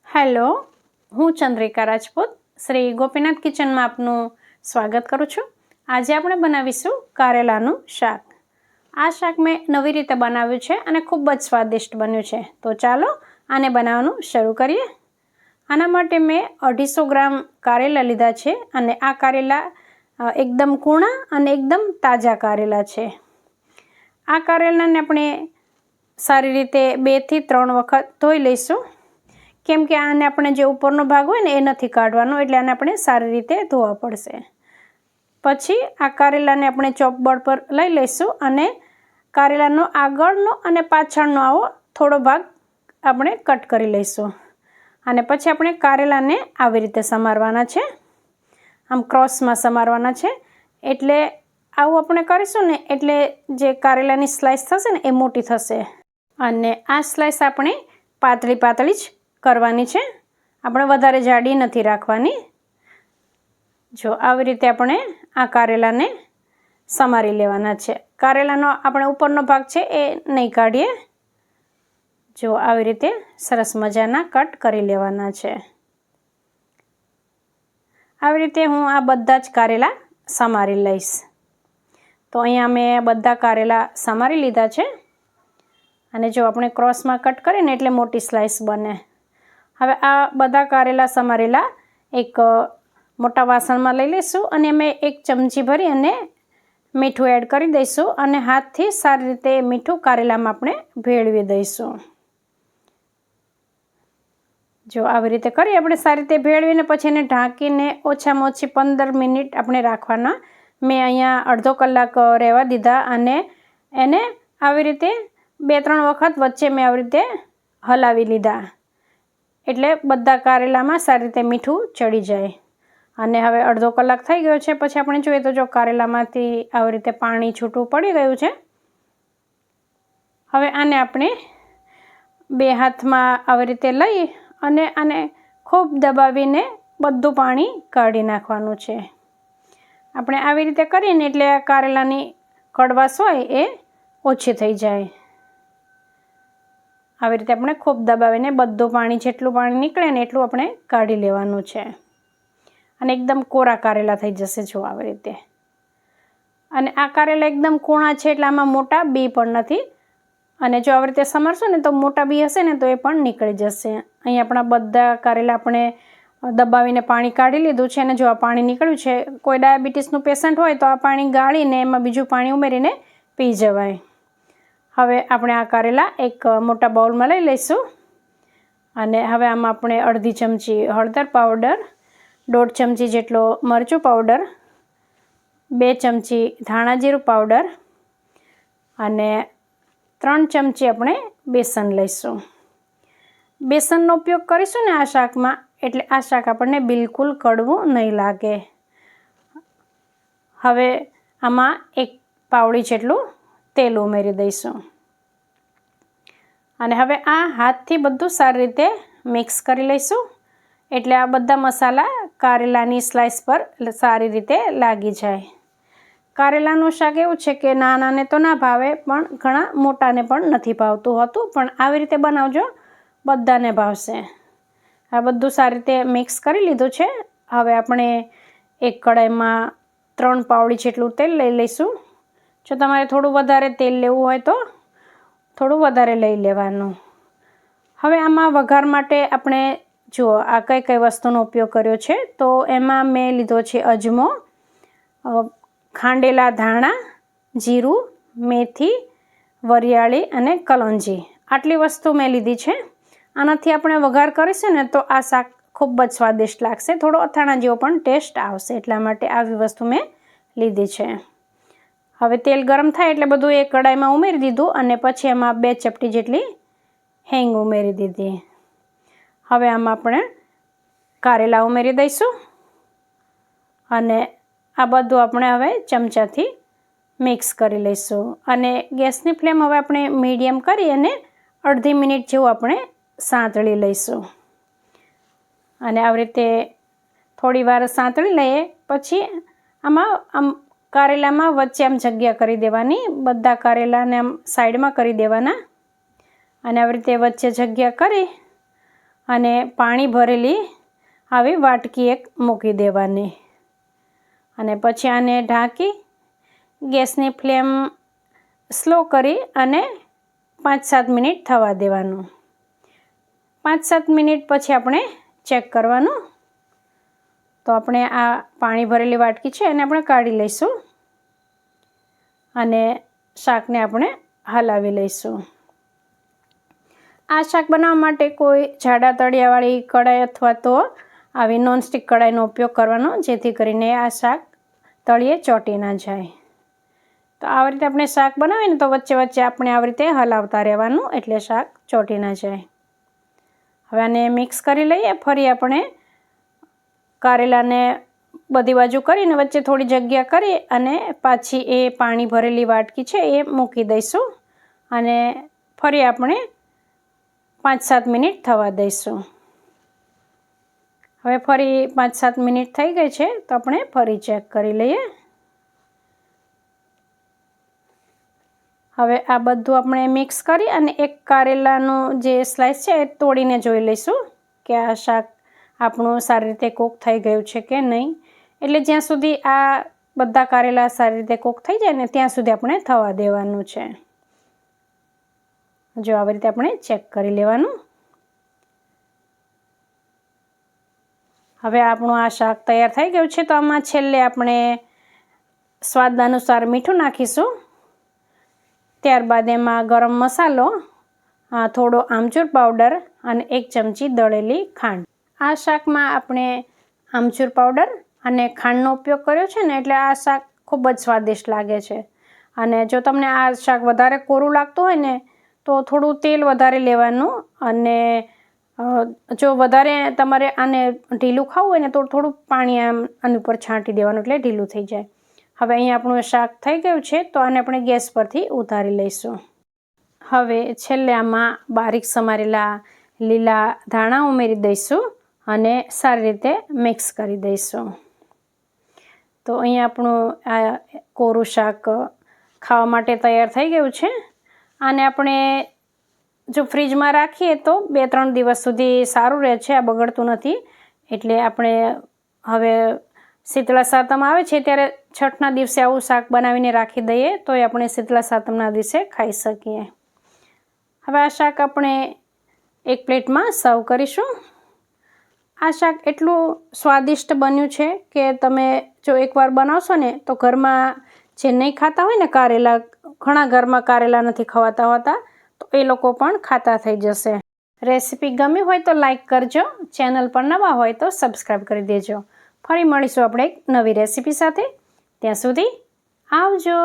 Hello, હું ચંદ્રિકા રાજપૂત શ્રી ગોપીનાથ કિચનમાં આપનું સ્વાગત કરું છું। આજે આપણે બનાવીશું કારેલાનું શાક। આ શાક મેં નવી રીતે બનાવ્યું છે અને ખૂબ જ સ્વાદિષ્ટ બન્યું છે। તો ચાલો આને બનાવવાનું શરૂ કરીએ। આના માટે મેં 250 ગ્રામ કારેલા લીધા છે અને આ કારેલા એકદમ કૂણા અને એકદમ તાજા કારેલા છે। આ કારેલાને આપણે સારી રીતે 2 થી 3 વખત ધોઈ લઈશું, કેમ કે આને આપણે જે ઉપરનો ભાગ હોય ને એ નથી કાઢવાનો, એટલે આને આપણે સારી રીતે ધોવા પડશે। પછી આ કારેલાને આપણે ચોપબોર્ડ પર લઈ લઈશું અને કારેલાનો આગળનો અને પાછળનો આવો થોડો ભાગ આપણે કટ કરી લઈશું અને પછી આપણે કારેલાને આવી રીતે સમારવાના છે, આમ ક્રોસમાં સમારવાના છે। એટલે આવું આપણે કરીશું ને એટલે જે કારેલાની સ્લાઇસ થશે ને એ મોટી થશે અને આ સ્લાઇસ આપણે પાતળી પાતળી જ કરવાની છે, આપણે વધારે જાડી નથી રાખવાની। જો આવી રીતે આપણે આ કારેલાને સમારી લેવાના છે। કારેલાનો આપણે ઉપરનો ભાગ છે એ નહીં કાઢીએ। જો આવી રીતે સરસ મજાના કટ કરી લેવાના છે। આવી રીતે હું આ બધા જ કારેલા સમારી લઈશ। તો અહીંયા મેં બધા કારેલા સમારી લીધા છે અને જો આપણે ક્રોસમાં કટ કરીએ ને એટલે મોટી સ્લાઇસ બને। હવે આ બધા કારેલા સમારેલા એક મોટા વાસણમાં લઈ લઈશું અને અમે 1 ચમચી ભરી અને મીઠું એડ કરી દઈશું અને હાથથી સારી રીતે મીઠું કારેલામાં આપણે ભેળવી દઈશું। જો આવી રીતે કરી આપણે સારી રીતે ભેળવીને પછી એને ઢાંકીને ઓછામાં ઓછી 15 મિનિટ આપણે રાખવાના। મેં અહીંયા અડધો કલાક રહેવા દીધા અને એને આવી રીતે 2-3 વખત વચ્ચે મેં આવી રીતે હલાવી લીધા, એટલે બધા કારેલામાં સારી રીતે મીઠું ચડી જાય। અને હવે અડધો કલાક થઈ ગયો છે, પછી આપણે જોઈએ તો જો કારેલામાંથી આવી રીતે પાણી છૂટું પડી ગયું છે। હવે આને આપણે 2 હાથમાં આવી રીતે લઈ અને આને ખૂબ દબાવીને બધું પાણી કાઢી નાખવાનું છે। આપણે આવી રીતે કરીએ ને એટલે કારેલાની કડવાશ હોય એ ઓછી થઈ જાય। આવી રીતે આપણે ખૂબ દબાવીને બધું પાણી, જેટલું પાણી નીકળે ને એટલું આપણે કાઢી લેવાનું છે અને એકદમ કોરા કારેલા થઈ જશે જો આવી રીતે। અને આ કારેલા એકદમ કૂણા છે એટલે આમાં મોટા બી પણ નથી અને જો આવી રીતે સમારશું ને તો મોટા બી હશે ને તો એ પણ નીકળી જશે। અહીં આપણા બધા કારેલા આપણે દબાવીને પાણી કાઢી લીધું છે અને જો આ પાણી નીકળ્યું છે, કોઈ ડાયાબિટીસનું પેશન્ટ હોય તો આ પાણી ગાળીને એમાં બીજું પાણી ઉમેરીને પી જવાય। હવે આપણે આ કારેલા એક મોટા બાઉલમાં લઈ લઈશું અને હવે આમાં આપણે અડધી ચમચી હળદર પાવડર, 1.5 ચમચી જેટલો મરચું પાવડર, 2 ચમચી ધાણા જીરું પાવડર અને 3 ચમચી આપણે બેસન લઈશું। બેસનનો ઉપયોગ કરીશું ને આ શાકમાં એટલે આ શાક આપણને બિલકુલ કડવું નહીં લાગે। હવે આમાં 1 પાવડી જેટલું તેલ ઉમેરી દઈશું અને હવે આ હાથથી બધું સારી રીતે મિક્સ કરી લઈશું, એટલે આ બધા મસાલા કારેલાની સ્લાઇસ પર સારી રીતે લાગી જાય। કારેલાનું શાક એવું છે કે નાનાને તો ના ભાવે, પણ ઘણા મોટાને પણ નથી ભાવતું હોતું, પણ આવી રીતે બનાવજો, બધાને ભાવશે। આ બધું સારી રીતે મિક્સ કરી લીધું છે। હવે આપણે એક કડાઈમાં 3 પાવડી જેટલું તેલ લઈ લઈશું। જો તમારે થોડું વધારે તેલ લેવું હોય તો થોડું વધારે લઈ લેવાનું। હવે આમાં વઘાર માટે આપણે જુઓ આ કઈ વસ્તુનો ઉપયોગ કર્યો છે, તો એમાં મેં લીધો છે અજમો, ખાંડેલા ધાણા, જીરું, મેથી, વરિયાળી અને કલોંજી, આટલી વસ્તુ મેં લીધી છે। આનાથી આપણે વઘાર કરીશું ને તો આ શાક ખૂબ જ સ્વાદિષ્ટ લાગશે, થોડો અથાણા જેવો પણ ટેસ્ટ આવશે, એટલા માટે આવી વસ્તુ મેં લીધી છે। હવે તેલ ગરમ થાય એટલે બધું એક કડાઈમાં ઉમેરી દીધું અને પછી એમાં 2 ચપટી જેટલી હિંગ ઉમેરી દીધી। હવે આમાં આપણે કારેલા ઉમેરી દઈશું અને આ બધું આપણે હવે ચમચાથી મિક્સ કરી લઈશું અને ગેસની ફ્લેમ હવે આપણે મીડિયમ કરી અને અડધી મિનિટ જેવું આપણે સાંતળી લઈશું અને આવી રીતે થોડી વાર સાંતળી લઈએ પછી આમ કારેલામાં વચ્ચે આમ જગ્યા કરી દેવાની, બધા કારેલાને આમ સાઈડમાં કરી દેવાના અને આવી રીતે વચ્ચે જગ્યા કરી અને પાણી ભરેલી આવી વાટકી એક મૂકી દેવાની અને પછી આને ઢાંકી ગેસની ફ્લેમ સ્લો કરી અને 5-7 મિનિટ થવા દેવાનું. 5-7 મિનિટ પછી આપણે ચેક કરવાનું. તો આપણે આ પાણી ભરેલી વાટકી છે એને આપણે કાઢી લઈશું અને શાકને આપણે હલાવી લઈશું. આ શાક બનાવવા માટે કોઈ જાડા તળિયાવાળી કઢાઈ અથવા તો આવી નોનસ્ટિક કઢાઈનો ઉપયોગ કરવાનો, જેથી કરીને આ શાક તળિયે ચોંટી ના જાય. તો આવી રીતે આપણે શાક બનાવીએ ને તો વચ્ચે વચ્ચે આપણે આવી રીતે હલાવતા રહેવાનું, એટલે શાક ચોંટી ના જાય. હવે આને મિક્સ કરી લઈએ. ફરી આપણે કારેલાને બધી બાજુ કરીને વચ્ચે થોડી જગ્યા કરી અને પાછી એ પાણી ભરેલી વાટકી છે એ મૂકી દઈશું અને ફરી આપણે 5-7 મિનિટ થવા દઈશું. હવે ફરી 5-7 મિનિટ થઈ ગઈ છે તો આપણે ફરી ચેક કરી લઈએ. હવે આ બધું આપણે મિક્સ કરી અને એક કારેલાનું જે સ્લાઇસ છે એ તોડીને જોઈ લઈશું કે આ શાક આપણું સારી રીતે કૂક થઈ ગયું છે કે નહીં. એટલે જ્યાં સુધી આ બધા કારેલા સારી રીતે કૂક થઈ જાય ને ત્યાં સુધી આપણે થવા દેવાનું છે. જો આવી રીતે આપણે ચેક કરી લેવાનું. હવે આપણું આ શાક તૈયાર થઈ ગયું છે. તો આમાં છેલ્લે આપણે સ્વાદ અનુસાર મીઠું નાખીશું. ત્યારબાદ એમાં ગરમ મસાલો, થોડો આમચૂર પાવડર અને 1 ચમચી દળેલી ખાંડ. આ શાકમાં આપણે આમચૂર પાવડર અને ખાંડનો ઉપયોગ કર્યો છે ને, એટલે આ શાક ખૂબ જ સ્વાદિષ્ટ લાગે છે. અને જો તમને આ શાક વધારે કોરું લાગતું હોય ને તો થોડું તેલ વધારે લેવાનું અને જો વધારે તમારે આને ઢીલું ખાવું હોય ને તો થોડું પાણી આની ઉપર છાંટી દેવાનું, એટલે ઢીલું થઈ જાય. હવે અહીં આપણું શાક થઈ ગયું છે તો આને આપણે ગેસ પરથી ઉતારી લઈશું. હવે છેલ્લે આમાં બારીક સમારેલા લીલા ધાણા ઉમેરી દઈશું અને સારી રીતે મિક્સ કરી દઈશું. તો અહીં આપણું આ કોરું શાક ખાવા માટે તૈયાર થઈ ગયું છે. આને આપણે જો ફ્રીજમાં રાખીએ તો 2-3 દિવસ સુધી સારું રહે છે, આ બગડતું નથી. એટલે આપણે હવે શીતળા સાતમ આવે છે ત્યારે છઠના દિવસે આવું શાક બનાવીને રાખી દઈએ તો એ આપણે શીતળા સાતમના દિવસે ખાઈ શકીએ. હવે આ શાક આપણે એક પ્લેટમાં સર્વ કરીશું. આ શાક એટલું સ્વાદિષ્ટ બન્યું છે કે તમે જો એકવાર બનાવશો ને તો ઘરમાં જે નહીં ખાતા હોય ને કારેલા, ઘણા ઘરમાં કારેલા નથી ખવાતા હોતા, તો એ લોકો પણ ખાતા થઈ જશે. રેસીપી ગમી હોય તો લાઈક કરજો, ચેનલ પર નવા હોય તો સબસ્ક્રાઈબ કરી દેજો. ફરી મળીશું આપણે એક નવી રેસીપી સાથે. ત્યાં સુધી આવજો.